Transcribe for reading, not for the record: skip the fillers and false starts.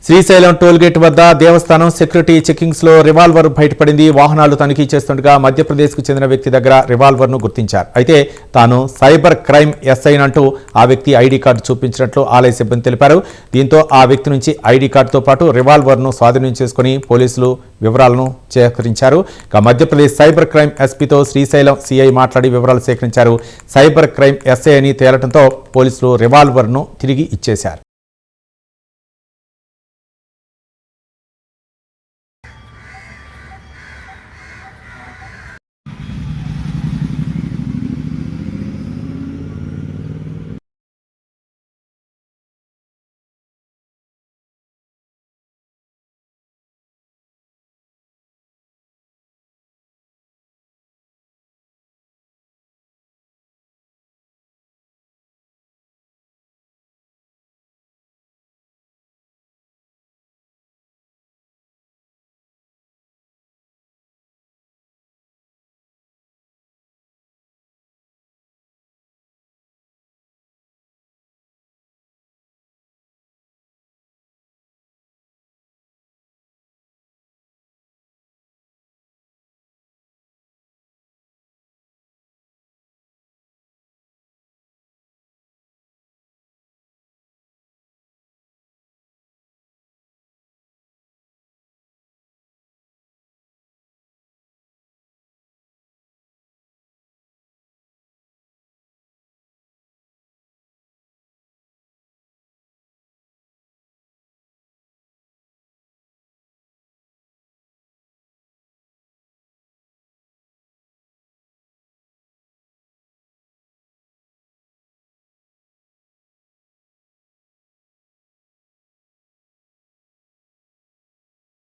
Srisailam tollgate వద్ద దేవస్థానం security checkings లో revolver బయటపడింది. వాహనాలు తనిఖీ చేస్తుండగా మధ్యప్రదేశ్ కు చెందిన వ్యక్తి దగ్గర రివాల్వర్ ను గుర్తించారు. అయితే తాను సైబర్ క్రైమ్ ఎస్ఐ అంటూ ఆ వ్యక్తి ఐడి కార్డు చూపించినట్లు ఆలయ సిబ్బంది తెలిపారు. దీంతో ఆ వ్యక్తి నుంచి ఐడి కార్డుతో పాటు రివాల్వర్ ను స్వాధీనం చేసుకుని పోలీసులు వివరాలను సేకరించారు. మధ్యప్రదేశ్ సైబర్ క్రైమ్ ఎస్పీతో శ్రీశైలం సిఐ మాట్లాడి వివరాలు సేకరించారు. సైబర్ క్రైమ్ ఎస్ఐ అని తేలటంతో పోలీసులు రివాల్వర్ ను తిరిగి ఇచ్చేశారు.